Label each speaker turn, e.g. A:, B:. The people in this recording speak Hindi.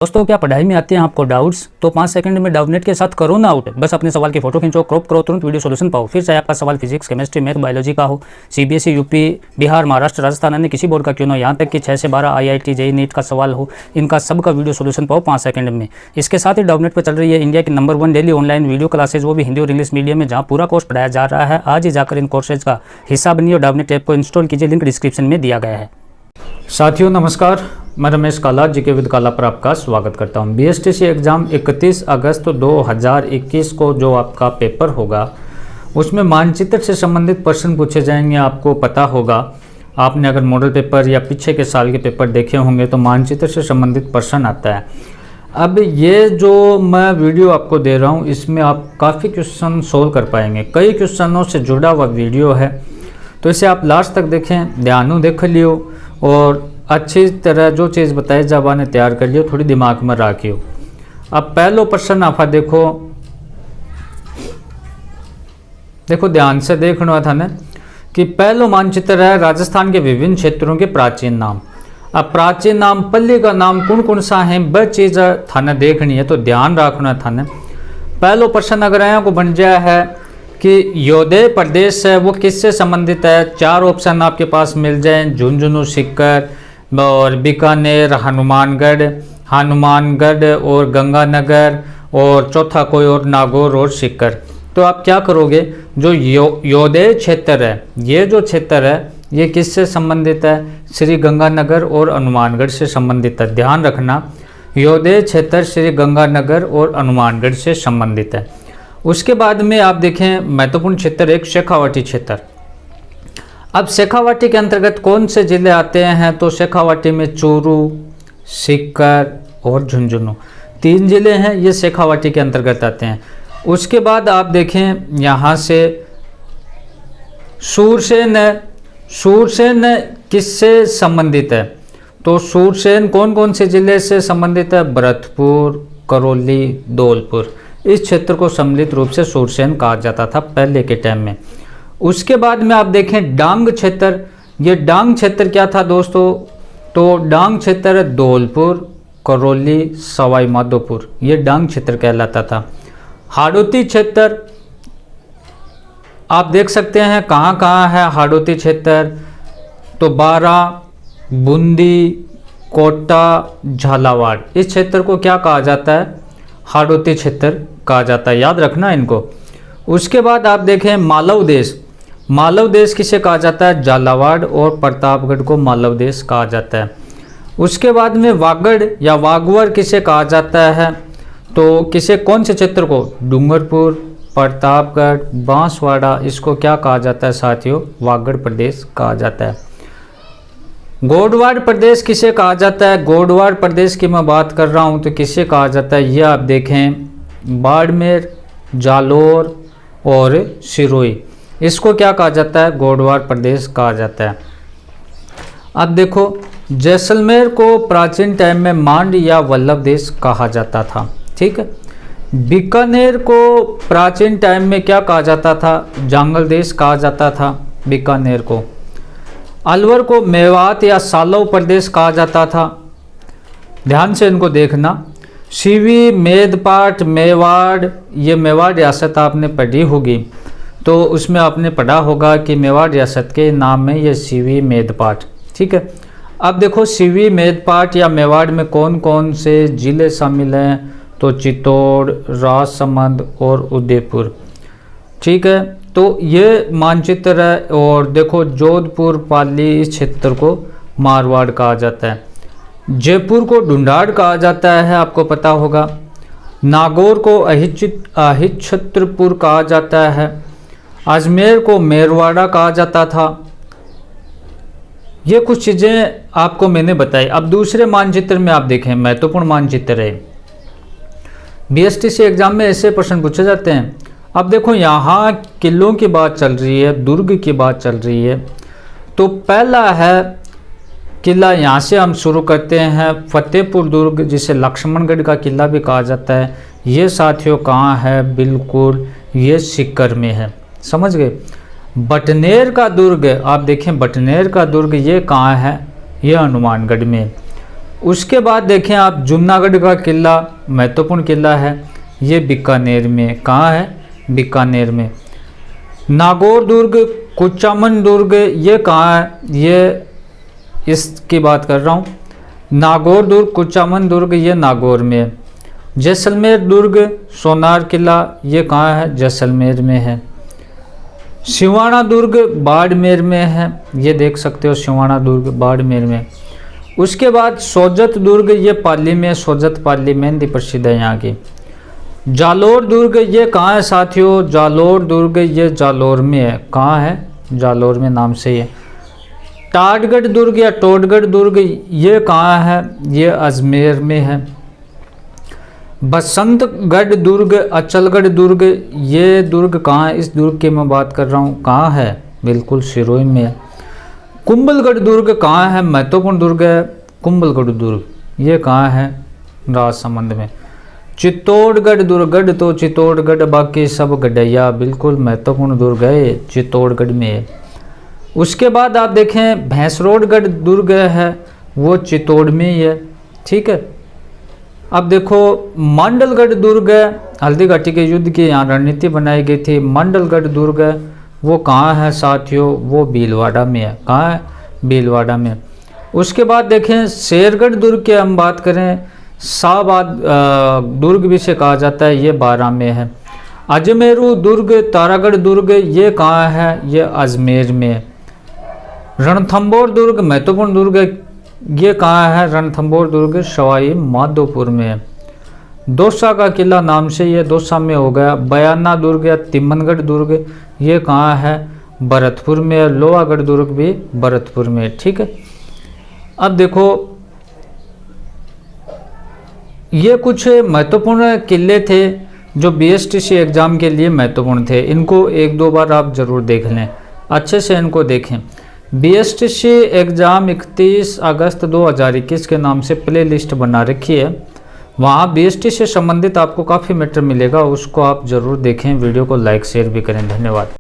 A: दोस्तों, क्या पढ़ाई में आते हैं आपको डाउट्स? तो 5 सेकंड में डाउटनेट के साथ करो ना आउट। बस अपने सवाल की फोटो खींचो, क्रॉप करो, तुरंत वीडियो सॉल्यूशन पाओ। फिर चाहे आपका सवाल फिजिक्स, केमिस्ट्री, मैथ, बायोलॉजी का हो, सीबीएसई, यूपी, बिहार, महाराष्ट्र, राजस्थान, अन्य किसी बोर्ड का क्यों ना, यहाँ तक कि 6 से 12 आईआईटी, जेईई, नीट का सवाल हो, इनका सबका वीडियो सॉल्यूशन पाओ 5 सेकंड में। इसके साथ ही डाउटनेट पर चल रही है इंडिया की number 1 daily online video classes, वो भी हिंदी और इंग्लिश मीडियम में, जहाँ पूरा कोर्स पढ़ाया जा रहा है। आज ही जाकर इन कोर्सेज का हिस्सा बनिए और डाउटनेट ऐप को इंस्टॉल कीजिए, लिंक डिस्क्रिप्शन में दिया गया है। साथियों नमस्कार, मैं रमेश काला जीके विद काला पर आपका स्वागत करता हूं। बीएसटीसी एग्ज़ाम 31 अगस्त 2021 को जो आपका पेपर होगा उसमें मानचित्र से संबंधित प्रश्न पूछे जाएंगे। आपको पता होगा, आपने अगर मॉडल पेपर या पीछे के साल के पेपर देखे होंगे तो मानचित्र से संबंधित प्रश्न आता है। अब ये जो मैं वीडियो आपको दे रहा हूँ इसमें आप काफ़ी क्वेश्चन सोल्व कर पाएंगे। कई क्वेश्चनों से जुड़ा हुआ वीडियो है, तो इसे आप लास्ट तक देखें, ध्यान देख लियो और अच्छी तरह जो चीज़ बताई जावा ने तैयार कर लियो, थोड़ी दिमाग में रखियो। अब पहलो प्रश्न आप देखो ध्यान से देखना था ना कि पहलो मानचित्र है राजस्थान के विभिन्न क्षेत्रों के प्राचीन नाम। अब प्राचीन नाम पल्ली का नाम कौन कौन सा है वह चीज़ थाने देखनी है, तो ध्यान रखना था। पहलो प्रश्न अगर यहाँ को बन जाए है कि योदय प्रदेश है वो किससे संबंधित है। 4 ऑप्शन आपके पास मिल जाए, झुंझुनू, सीकर और बीकानेर, हनुमानगढ़ और गंगानगर, और चौथा कोई और नागौर और सीकर। तो आप क्या करोगे, जो योदय क्षेत्र है, ये जो क्षेत्र है ये किससे संबंधित है, श्री गंगानगर और हनुमानगढ़ से संबंधित है। ध्यान रखना, योदय क्षेत्र श्री गंगानगर और हनुमानगढ़ से संबंधित है। उसके बाद में आप देखें महत्वपूर्ण क्षेत्र एक शेखावाटी क्षेत्र। अब शेखावाटी के अंतर्गत कौन से जिले आते हैं, तो शेखावाटी में चूरू, सीकर और झुंझुनू 3 जिले हैं, ये शेखावाटी के अंतर्गत आते हैं। उसके बाद आप देखें यहाँ से सूरसेन है। सूरसेन किससे संबंधित है, तो सूरसेन कौन कौन से जिले से संबंधित है, भरतपुर, करौली, धौलपुर। इस क्षेत्र को सम्मिलित रूप से सूरसेन कहा जाता था पहले के टाइम में। उसके बाद में आप देखें डांग क्षेत्र। ये डांग क्षेत्र क्या था दोस्तों, तो डांग क्षेत्र धौलपुर, करौली, सवाई माधोपुर, ये डांग क्षेत्र कहलाता था। हाड़ौती क्षेत्र आप देख सकते हैं कहाँ कहाँ है हाड़ौती क्षेत्र, तो बारा, बूंदी, कोटा, झालावाड़। इस क्षेत्र को क्या कहा जाता है, हाड़ौती क्षेत्र कहा जाता है, याद रखना इनको। उसके बाद आप देखें मालव देश। मालव देश किसे कहा जाता है, झालावाड़ और प्रतापगढ़ को मालव देश कहा जाता है। उसके बाद में वागड़ या वागवर किसे कहा जाता है, तो किसे कौन से क्षेत्र को, डूंगरपुर, प्रतापगढ़, बांसवाड़ा, इसको क्या कहा जाता है साथियों, वागड़ प्रदेश कहा जाता है। गोडवाड़ प्रदेश किसे कहा जाता है, गोडवाड़ प्रदेश की मैं बात कर रहा हूँ तो किसे कहा जाता है, ये आप देखें बाड़मेर, जालोर और सिरोही, इसको क्या कहा जाता है, गोडवाड़ प्रदेश कहा जाता है। अब देखो जैसलमेर को प्राचीन टाइम में मांड या वल्लभ देश कहा जाता था, ठीक है। बीकानेर को प्राचीन टाइम में क्या कहा जाता था, जांगल देश कहा जाता था बीकानेर को। अलवर को मेवात या सालव प्रदेश कहा जाता था। ध्यान से इनको देखना। सीवी, मेदपाट, मेवाड़, ये मेवाड़ रियासत आपने पढ़ी होगी, तो उसमें आपने पढ़ा होगा कि मेवाड़ रियासत के नाम में ये सीवी, मेदपाट, ठीक है। अब देखो सीवी, मेदपाट या मेवाड़ में कौन कौन से जिले शामिल हैं, तो चित्तौड़, राजसमंद और उदयपुर, ठीक है। तो ये मानचित्र है। और देखो जोधपुर, पाली, इस क्षेत्र को मारवाड़ कहा जाता है। जयपुर को ढूंढाड़ कहा जाता है, आपको पता होगा। नागौर को अहिच्छत्रपुर कहा जाता है। अजमेर को मेरवाड़ा कहा जाता था। ये कुछ चीज़ें आपको मैंने बताई। अब दूसरे मानचित्र में आप देखें, महत्वपूर्ण मानचित्र है, बीएसटीसी एग्जाम में ऐसे प्रश्न पूछे जाते हैं। अब देखो यहाँ किलों की बात चल रही है, दुर्ग की बात चल रही है, तो पहला है किला, यहाँ से हम शुरू करते हैं, फतेहपुर दुर्ग, जिसे लक्ष्मणगढ़ का किला भी कहा जाता है। ये साथियों कहाँ है, बिल्कुल ये सीकर में है, समझ गए। बटनेर का दुर्ग, आप देखें बटनेर का दुर्ग ये कहाँ है, ये हनुमानगढ़ में। उसके बाद देखें आप जूनागढ़ का किला, महत्वपूर्ण किला है, ये बीकानेर में। कहाँ है? बीकानेर में। नागौर दुर्ग, कुचामन दुर्ग, ये कहाँ है? ये इसकी बात कर रहा हूँ। नागौर दुर्ग, कुचामन दुर्ग, ये नागौर में है। जैसलमेर दुर्ग, सोनार किला, ये कहाँ है? जैसलमेर में है। सिवाना दुर्ग बाड़मेर में है, ये देख सकते हो, सिवाना दुर्ग बाड़मेर में। उसके बाद सोजत दुर्ग, ये पाली में, सोजत पाली मेहंदी प्रसिद्ध है यहाँ की। जालोर दुर्ग, ये कहाँ है साथियों? जालोर दुर्ग, ये जालोर में है। कहाँ है? जालोर में, नाम से ही है। टाटगढ़ दुर्ग या टोटगढ़ दुर्ग, ये कहाँ है? ये अजमेर में है। बसंतगढ़ दुर्ग, अचलगढ़ दुर्ग, ये दुर्ग कहाँ है? इस दुर्ग की मैं बात कर रहा हूँ। कहाँ है? बिल्कुल सिरोही में है। कुंभलगढ़ दुर्ग कहाँ है? महत्वपूर्ण दुर्ग है कुंभलगढ़ दुर्ग, ये कहाँ है? राजसमंद में। चित्तौड़गढ़ दुर्ग, गढ़ तो चित्तौड़गढ़, बाकी सब गढ़ैया, बिल्कुल महत्वपूर्ण दुर्ग है, चित्तौड़गढ़ में है। उसके बाद आप देखें भैंसरोडगढ़ दुर्ग है, वो चित्तौड़ में ही है। ठीक है। अब देखो मंडलगढ़ दुर्ग है, हल्दी घाटी के युद्ध की यहाँ रणनीति बनाई गई थी। मंडलगढ़ दुर्ग है, वो कहाँ है साथियों? वो भीलवाड़ा में है। कहाँ है? भीलवाड़ा में। उसके बाद देखें शेरगढ़ दुर्ग की हम बात करें, शाहबाद दुर्ग भी से कहा जाता है, ये 12 में है। अजमेरू दुर्ग, तारागढ़ दुर्ग, ये कहाँ है? ये अजमेर में है। रणथंभौर दुर्ग महत्वपूर्ण दुर्ग है, ये कहाँ है? रणथंभौर दुर्ग सवाई माधोपुर में है। दौसा का किला नाम से ये दौसा में हो गया। बयाना दुर्ग या तिमनगढ़ दुर्ग, ये कहाँ है? भरतपुर में है। लोहागढ़ दुर्ग भी भरतपुर में है। ठीक है। अब देखो ये कुछ महत्वपूर्ण किले थे जो BSTC एग्ज़ाम के लिए महत्वपूर्ण थे। इनको 1-2 बार आप ज़रूर देख लें, अच्छे से इनको देखें। BSTC एग्ज़ाम 31 अगस्त 2021 के नाम से प्ले लिस्ट बना रखी है, वहाँ BSTC से संबंधित आपको काफ़ी मैटर मिलेगा, उसको आप ज़रूर देखें। वीडियो को लाइक शेयर भी करें। धन्यवाद।